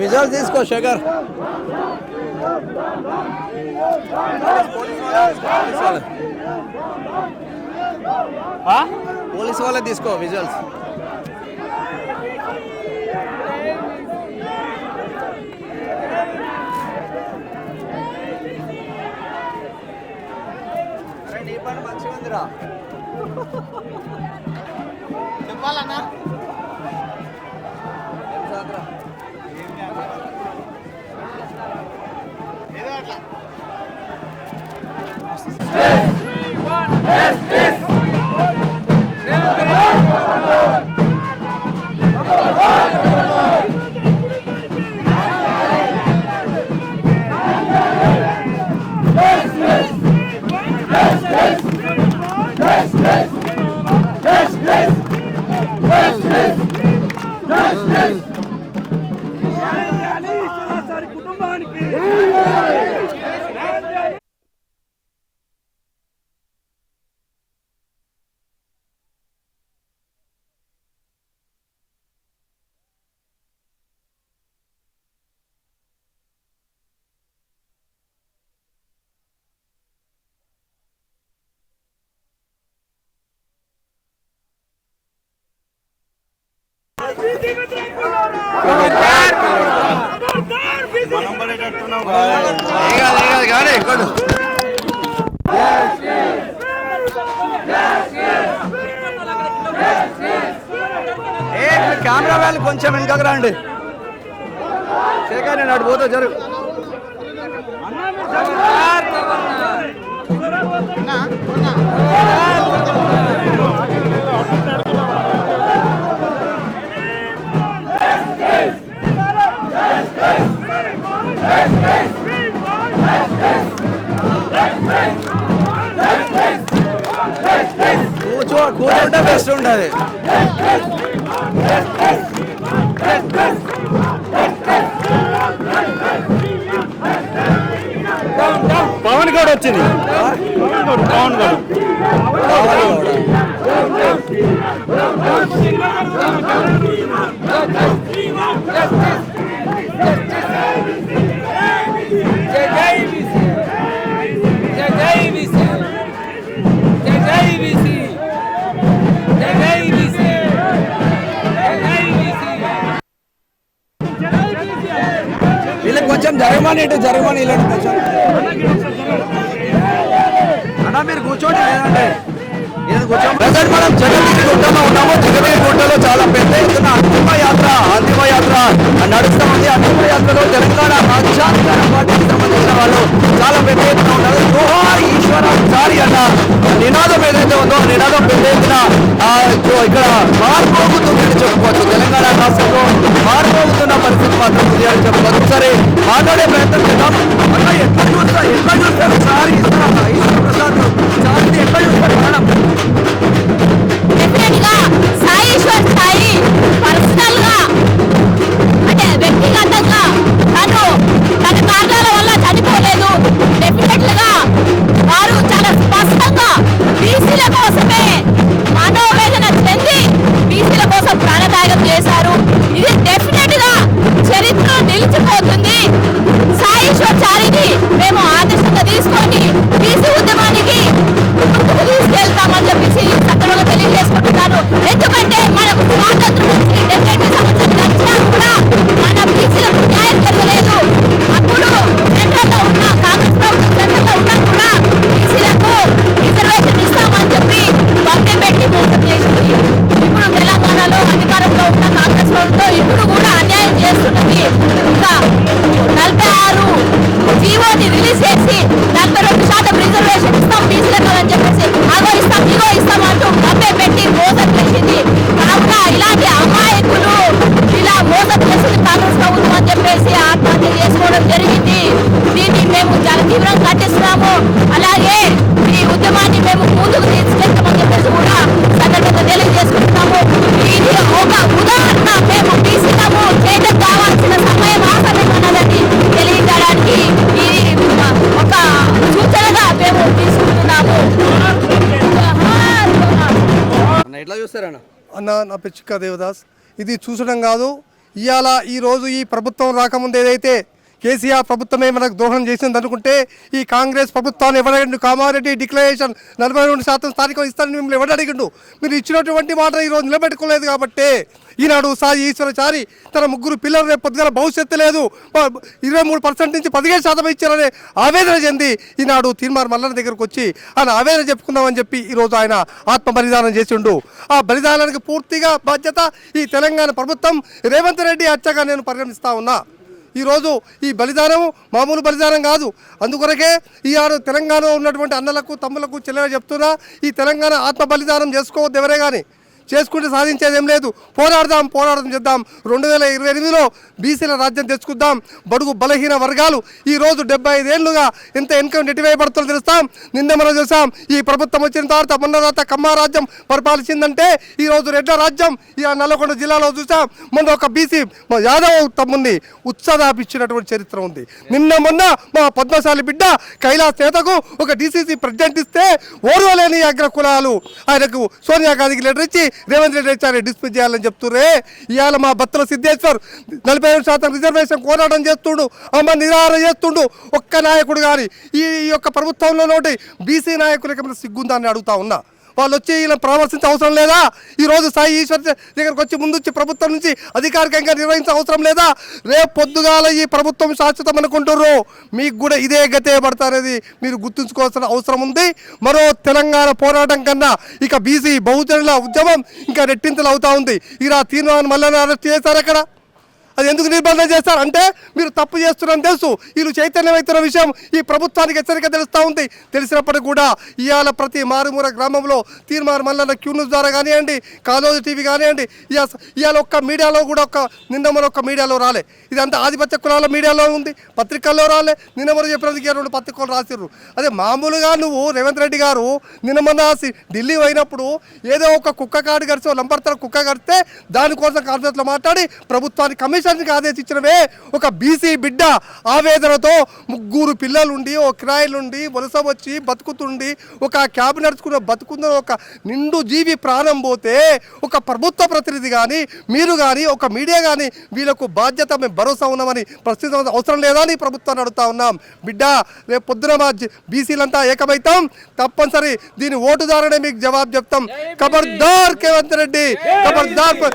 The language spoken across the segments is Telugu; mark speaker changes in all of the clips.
Speaker 1: విజువల్ తీసుకో శేఖర్. పోలీస్ వాళ్ళే తీసుకో విజువల్స్. నీ పని మంచిగా ఉందిరా చెప్పాలన్నా. కెమెరా వాళ్ళు కొంచెం వెనకకు రండి. శేఖర్ నేను అటు పోతా జరుగు. కూర్చుంటే బెస్ట్ ఉంటుంది. పవన్ గౌడ్ వచ్చింది. పవన్ గౌడ్ వీళ్ళకి కొంచెం జరగమని జరగమని ఇలాంటి కొంచెం అన్నా మీరు కూర్చోండి. లేదంటే నేను కూర్చోండి. ప్రజెంట్ మనం జగదేవి గుట్టలో ఉన్నాము. జగదేవి గుట్టలో చాలా పెద్ద ఎత్తున అంతిమ యాత్ర నడుస్తామంది. అంతిమ యాత్రలో తెలంగాణ రాజ్యాంగ పార్టీకి సంబంధించిన వాళ్ళు చాలా పెద్ద ఎత్తున ఉన్నారు. జోహార్ ఈశ్వరాచారి అన్న నినాదం ఏదైతే ఉందో నినాదం పెద్ద ఎత్తున ఇక్కడ మారిపోతుందని చెప్పుకోవచ్చు. తెలంగాణ రాష్ట్రంలో మారిపోతున్న పరిస్థితి మాత్రం ఉంది అని చెప్పుకోవచ్చు. సరే మాట్లాడే ప్రయత్నం చేద్దాం. అన్న ఎట్లా చూస్తారు సార్ ఈశ్వర ప్రసాద్ సార్ ఎట్లా చూస్తారు మేడం?
Speaker 2: సాయి ఈశ్వర్ సాయి పర్సనల్ గా అంటే వ్యక్తిగతంగా తన కారణాల వల్ల చనిపోలేదు. డెఫినెట్ గా వారు చాలా స్పష్టంగా బీసీల కోసమే మనోవేదన చెంది బీసీల కోసం ప్రాణత్యాగం చేశారు. ఇది డెఫినెట్ గా చరిత్ర నిలిచిపోతుంది. సాయి ఈశ్వర్ చారిని మేము ఆదర్శంగా తీసుకొని బీసీ ఉద్యమానికి ముందుకు తీసుకెళ్తామని చెప్పేసి సత్వరంగా తెలియజేసుకుంటున్నాను. ఎందుకంటే మనకు స్వాతంత్రం వచ్చి 70 సంవత్సరాలు వచ్చినా కూడా మన బీసీలకు న్యాయం జరగలేదు. అప్పుడు సెంట్రల్లో ఉన్న కాంగ్రెస్ ప్రభుత్వం సెంట్రల్లో ఉన్నా కూడా బీసీలకు రిజర్వేషన్ ఇస్తామని చెప్పి పంపే పెట్టి మోసం చేసింది. ఇప్పుడు తెలంగాణలో అధికారంలో ఉన్న కాంగ్రెస్ ప్రభుత్వం ఇప్పుడు కూడా అన్యాయం చేస్తున్నది. ఇంకా 46 జీవోని రిలీజ్ చేసి 42% రిజర్వేషన్ ఇస్తాం బీసీలకు అని చెప్పేసి ఇగో ఇస్తాం అంటూ పంపే పెట్టి మోసం చేసింది. కావున ఇలాంటి అమాయకులు ఇలా మోసం చేసింది కాంగ్రెస్ ప్రభుత్వం అని చెప్పేసి ఆత్మహత్య చేసుకోవడం జరిగింది. దీన్ని మేము చాలా తీవ్రంగా ఖండిస్తున్నాము. అలాగే ఈ ఉద్యమాన్ని మేము ముందుకు తీసుకెళ్తామని చెప్పేసి కూడా సందర్భంగా తెలియజేసుకుంటున్నాము. ఇది ఒక ఉదాహరణ. మేము బీసీలము చేయడం కావాల్సిన సమయం ఆసన్నమన్నదని తెలియజేయడానికి ఇది ఒక సూచనగా మేము తీసుకుంటున్నాము.
Speaker 1: చూస్తారన్న?
Speaker 3: అన్న, నా పేరు చిక్కా దేవదాస్. ఇది చూసడం కాదు, ఇవాళ ఈరోజు ఈ ప్రభుత్వం రాకముందు ఏదైతే కేసీఆర్ ప్రభుత్వమే మనకు దోహం చేసింది అనుకుంటే, ఈ కాంగ్రెస్ ప్రభుత్వాన్ని ఎవరైనా కామారెడ్డి డిక్లరేషన్ 42% స్థానికం ఇస్తారని మిమ్మల్ని ఎవరు అడిగిండు? మీరు ఇచ్చినటువంటి మాట ఈరోజు నిలబెట్టుకోలేదు కాబట్టి ఈనాడు సాయి ఈశ్వరచారి తన 3 పిల్లలు రేపు పొద్దున భవిష్యత్తు లేదు 23% నుంచి 17% ఇచ్చారనే ఆవేదన చెంది ఈనాడు తీర్మార్ మల్లన్న దగ్గరకు వచ్చి ఆయన ఆవేదన చెప్పుకుందామని చెప్పి ఈరోజు ఆయన ఆత్మ బలిదానం చేసిండు. ఆ బలిదానానికి పూర్తిగా బాధ్యత ఈ తెలంగాణ ప్రభుత్వం రేవంత్ రెడ్డి హత్యగా నేను పరిగణిస్తా ఉన్నా. ఈరోజు ఈ బలిదానం మామూలు బలిదానం కాదు. అందుకొరకే ఈనాడు తెలంగాణలో ఉన్నటువంటి అన్నలకు తమ్ములకు చెల్లెలు చెప్తున్నా, ఈ తెలంగాణ ఆత్మ బలిదానం చేసుకోవద్దు ఎవరే కానీ. చేసుకుంటే సాధించేది ఏం లేదు. పోరాడదాం చేద్దాం. 2028లో బీసీల రాజ్యం తెచ్చుకుందాం. బడుగు బలహీన వర్గాలు ఈరోజు 75 ఏళ్లుగా ఎంత వెనుక నెట్టివేయబడుతుందో తెలుస్తాం. నిన్న మనం చూసాం, ఈ ప్రభుత్వం వచ్చిన తర్వాత మొన్న తర్వాత కమ్మ రాజ్యం పరిపాలించిందంటే ఈరోజు రెడ్ల రాజ్యం ఈ నల్లగొండ జిల్లాలో చూసాం. మొన్న ఒక బీసీ మా యాదవ్ తమ్ముని ఉత్సాహించినటువంటి చరిత్ర ఉంది. నిన్న మొన్న మా పద్మశాలి బిడ్డ కైలాస్ నేతకు ఒక డీసీసీ ప్రెసిడెంట్ ఇస్తే ఓర్వలేని అగ్ర కులాలు ఆయనకు సోనియా గాంధీకి లెటర్ ఇచ్చి రేవంత్ రెడ్డి వచ్చారు డిస్మిస్ చేయాలని చెప్తుర్రే. ఇవాళ మా బత్తల సిద్ధేశ్వర్ 45% రిజర్వేషన్ పోరాటం చేస్తుండు, అమ్మ నిరాహారం చేస్తుండు. ఒక్క నాయకుడు కానీ ఈ యొక్క ప్రభుత్వంలో నోటి బీసీ నాయకులకి ఏమైనా సిగ్గుందని అడుగుతా ఉన్నా. వాళ్ళు వచ్చి ఇలా పరామర్శించే అవసరం లేదా? ఈరోజు సాయి ఈశ్వర్ దగ్గరకు వచ్చి ముందుంచి ప్రభుత్వం నుంచి అధికారికంగా నిర్వహించే అవసరం లేదా? రేపు పొద్దుగాల ఈ ప్రభుత్వం శాశ్వతం అనుకుంటుర్రు, మీకు కూడా ఇదే గతే పడతారనేది మీరు గుర్తుంచుకోవాల్సిన అవసరం ఉంది. మరో తెలంగాణ పోరాటం కన్నా ఇక బీసీ బహుజనుల ఉద్యమం ఇంకా రెట్టింతలు అవుతా ఉంది. ఇలా తీర్మానం మళ్ళీ అరెస్ట్ చేశారు. అక్కడ అది ఎందుకు నిర్బంధం చేస్తారు అంటే మీరు తప్పు చేస్తున్నారని తెలుసు. వీళ్ళు చైతన్యమవుతున్న విషయం ఈ ప్రభుత్వానికి హెచ్చరిక తెలుస్తూ ఉంది. తెలిసినప్పటికీ కూడా ఇవాళ ప్రతి మారుమూల గ్రామంలో తీర్మానం మల్లన్న క్యూ న్యూస్ ద్వారా కానివ్వండి, కాలోజీ టీవీ కానివ్వండి, ఇవాళ ఒక్క మీడియాలో కూడా నిన్న మన ఒక్క మీడియాలో రాలే. ఇదంతా ఆధిపత్య కులాల మీడియాలో ఉంది, పత్రికల్లో రాలే. నిన్న మొన్న చెప్పినందుకు 2 పత్రికలు రాసిర్రు. అదే మామూలుగా నువ్వు రేవంత్ రెడ్డి గారు నిన్న మొన్న ఢిల్లీ అయినప్పుడు ఏదో ఒక కుక్క కాడు గడిచి లంబర్తల కుక్క గడిస్తే దానికోసం కాన్ఫరెన్స్లో మాట్లాడి ప్రభుత్వానికి కమిషన్ ఆదేశించినవే. ఒక బీసీ బిడ్డ ఆవేదనతో 3 పిల్లలుండి ఓ కిరాయిలుండి వలస వచ్చి బతుకుతుండి ఒక క్యాబ్ నడుచుకున్న బతుకున్న ఒక నిండు జీవి ప్రాణం పోతే ఒక ప్రభుత్వ ప్రతినిధి కానీ మీరు కానీ ఒక మీడియా కానీ వీళ్ళకు బాధ్యత మేము భరోసా ఉన్నామని ప్రశ్నించడం అవసరం లేదా అని ప్రభుత్వాన్ని అడుగుతా ఉన్నాం. బిడ్డ రేపు పొద్దున మా బీసీలంతా ఏకమైతాం, తప్పనిసరి దీని ఓటుదారునే మీకు జవాబు చెప్తాం. ఖబర్దార్ రేవంత్ రెడ్డి, ఖబర్దార్.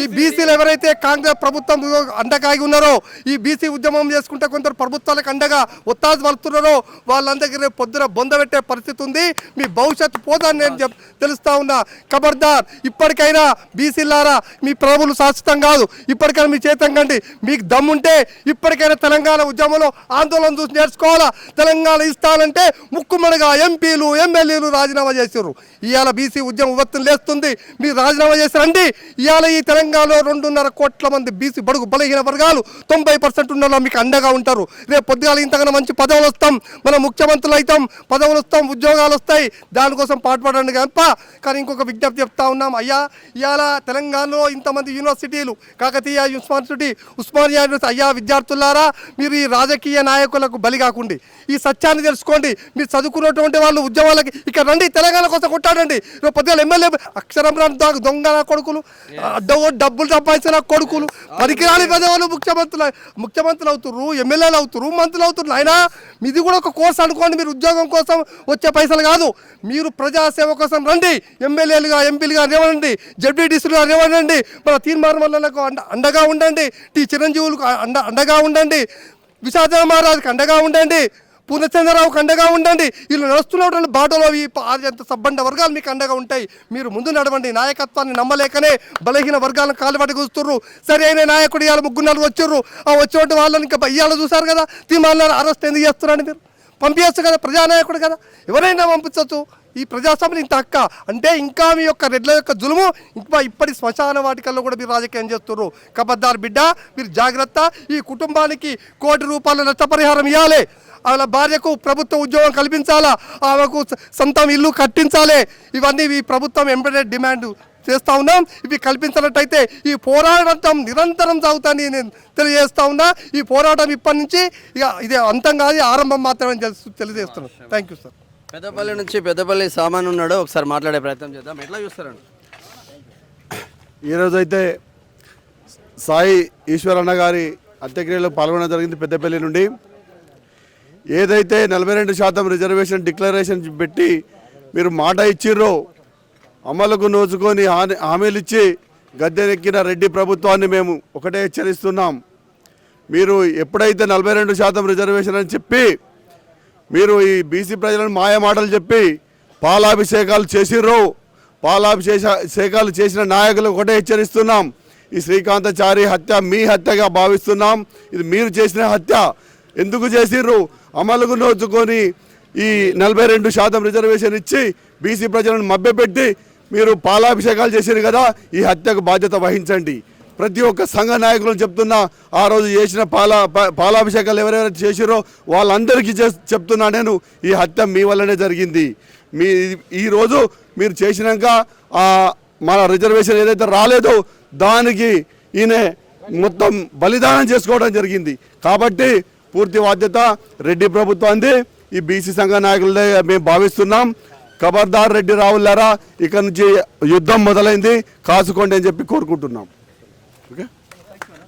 Speaker 3: ఈ బీసీలు ఎవరైతే కాంగ్రెస్ ప్రభుత్వం అండకాగి ఉన్నారో, ఈ బీసీ ఉద్యమం చేసుకుంటే కొందరు ప్రభుత్వాలకు అండగా ఒత్తాసు పలుతున్నారో వాళ్ళందరికీ రేపు పొద్దున బొందబెట్టే పరిస్థితి ఉంది. మీ భవిష్యత్తు పోదని నేను తెలుస్తా ఉన్నా. ఖబర్దార్, ఇప్పటికైనా బీసీలారా మీ ప్రభులు శాశ్వతం కాదు. ఇప్పటికైనా మీ చేతం కండి. మీకు దమ్ముంటే ఇప్పటికైనా తెలంగాణ ఉద్యమంలో ఆందోళన చూసి నేర్చుకోవాలా. తెలంగాణ ఇస్తానంటే ముక్కుమడిగా ఎంపీలు ఎమ్మెల్యేలు రాజీనామా చేశారు. ఇవాళ బీసీ ఉద్యమం ఉవ్వెత్తున లేస్తుంది. మీరు రాజీనామా చేశారండి. ఇవాళ ఈ తెలంగాణలో 2.5 కోట్ల మంది బీసీ బడుగు బలహీన వర్గాలు 90% ఉన్న మీకు అండగా ఉంటారు. రేపు పొద్దుగాల ఇంతకన్నా మంచి పదవులు వస్తాం, మనం ముఖ్యమంత్రులు అవుతాం, పదవులు వస్తాం, ఉద్యోగాలు వస్తాయి. దానికోసం పాటుపడండి కనుక. కానీ ఇంకొక విజ్ఞప్తి చెప్తా ఉన్నాం. అయ్యా, ఇవాళ తెలంగాణలో ఇంతమంది యూనివర్సిటీలు, కాకతీయ యూనివర్సిటీ, ఉస్మానియా యూనివర్సిటీ, అయ్యా విద్యార్థులారా, మీరు ఈ రాజకీయ నాయకులకు బలి కాకండి. ఈ సత్యాన్ని తెలుసుకోండి. మీరు చదువుకున్నటువంటి వాళ్ళు ఉద్యమాలకి ఇక్కడ రండి, తెలంగాణ కోసం కొట్టాడండి. రేపు పొద్దుగాల ఎమ్మెల్యే అక్షరం రాని దొంగ కొడుకులు, డబ్బులు సంపాదించిన కొడుకులు, పనికిరాని పెద్దవాళ్ళు ముఖ్యమంత్రులు అవుతుర్రు, ఎమ్మెల్యేలు అవుతుర్రు, మంత్రులు అవుతున్నారు. అయినా మీది కూడా ఒక కోర్స్ అనుకోండి. మీరు ఉద్యోగం కోసం వచ్చే పైసలు కాదు, మీరు ప్రజాసేవ కోసం రండి. ఎమ్మెల్యేలుగా ఎంపీలుగా నిలవండి, జడ్పీటీసీలుగా నిలవండి. మన తీర్మానం వల్లలకు అండగా ఉండండి. చిరంజీవులకు అండగా ఉండండి. విశాఖ మహారాజుకి అండగా ఉండండి. పూర్ణచంద్రరావుకి అండగా ఉండండి. వీళ్ళు నడుస్తున్నటువంటి బాటలో ఈ సబ్బండ వర్గాలు మీకు అండగా ఉంటాయి. మీరు ముందు నడవండి. నాయకత్వాన్ని నమ్మలేకనే బలహీన వర్గాలను కాలుబడి కూస్తుర్రు. సరైన నాయకుడు ఇవాళ 3-4 వచ్చిర్రు. ఆ వచ్చేటువంటి వాళ్ళని ఇంకా ఇవాళ చూసారు కదా, తీర్మానాలు అరెస్ట్ ఎందుకు చేస్తున్నారండి? మీరు పంపించచ్చు కదా, ప్రజానాయకుడు కదా, ఎవరైనా పంపించవచ్చు. ఈ ప్రజాస్వామ్యం ఇంత హక్క అంటే ఇంకా మీ యొక్క రెడ్ల యొక్క జులుము ఇంకా ఇప్పటి శ్మశాన వాటికల్లో కూడా మీరు రాజకీయం చేస్తున్నారు. ఖబర్దార్ బిడ్డ, మీరు జాగ్రత్త. ఈ కుటుంబానికి ₹1 కోటి నష్టపరిహారం ఇవ్వాలి. వాళ్ళ భార్యకు ప్రభుత్వ ఉద్యోగం కల్పించాలా, ఆమెకు సొంతం ఇల్లు కట్టించాలి. ఇవన్నీ ఈ ప్రభుత్వం ఎంబెడెడ్ డిమాండ్ చేస్తూ ఉన్నాం. ఇవి కల్పించినట్టయితే ఈ పోరాటం నిరంతరం సాగుతాయని నేను తెలియజేస్తా ఉన్నా. ఈ పోరాటం ఇప్పటి నుంచి ఇక ఇది అంతం కాదు, ఆరంభం మాత్రమే తెలియజేస్తున్నాను. Thank you sir.
Speaker 1: పెద్దపల్లి నుంచి పెద్దపల్లి సామాన్ ఉన్నాడు, ఒకసారి మాట్లాడే ప్రయత్నం చేద్దాం. ఎట్లా చూస్తారండి?
Speaker 4: ఈరోజైతే సాయి ఈశ్వరన్న గారి అంత్యక్రియలో పాల్గొనడం జరిగింది. పెద్దపల్లి నుండి ఏదైతే 42% రిజర్వేషన్ డిక్లరేషన్ పెట్టి మీరు మాట ఇచ్చిర్రో అమలుకు నోచుకొని హామీలు ఇచ్చి గద్దెనెక్కిన రెడ్డి ప్రభుత్వాన్ని మేము ఒకటే హెచ్చరిస్తున్నాం. మీరు ఎప్పుడైతే 42% రిజర్వేషన్ అని చెప్పి మీరు ఈ బీసీ ప్రజలను మాయమాటలు చెప్పి పాలాభిషేకాలు చేసిర్రో, పాలాభిషేకాలు చేసిన నాయకులు ఒకటే హెచ్చరిస్తున్నాం. ఈ శ్రీకాంతాచారి హత్య మీ హత్యగా భావిస్తున్నాం. ఇది మీరు చేసిన హత్య. ఎందుకు చేసిర్రు? అమలుకు నోచుకొని ఈ 42% రిజర్వేషన్ ఇచ్చి బీసీ ప్రజలను మభ్యపెట్టి మీరు పాలాభిషేకాలు చేసిరు కదా, ఈ హత్యకు బాధ్యత వహించండి. ప్రతి ఒక్క సంఘ నాయకులను చెప్తున్నా, ఆ రోజు చేసిన పాలాభిషేకాలు ఎవరెవరైతే చేసిరో వాళ్ళందరికీ చెప్తున్నా నేను, ఈ హత్య మీ వల్లనే జరిగింది. ఈరోజు మీరు చేసినాక మన రిజర్వేషన్ ఏదైతే రాలేదో దానికి ఈయన మొత్తం బలిదానం చేసుకోవడం జరిగింది. కాబట్టి పూర్తి బాధ్యత రెడ్డి ప్రభుత్వాన్ని, ఈ బీసీ సంఘ నాయకులదే మేము భావిస్తున్నాం. ఖబర్దార్ రెడ్డి రావులారా, ఇక్కడ నుంచి యుద్ధం మొదలైంది, కాసుకోండి అని చెప్పి కోరుకుంటున్నాం. ఓకే.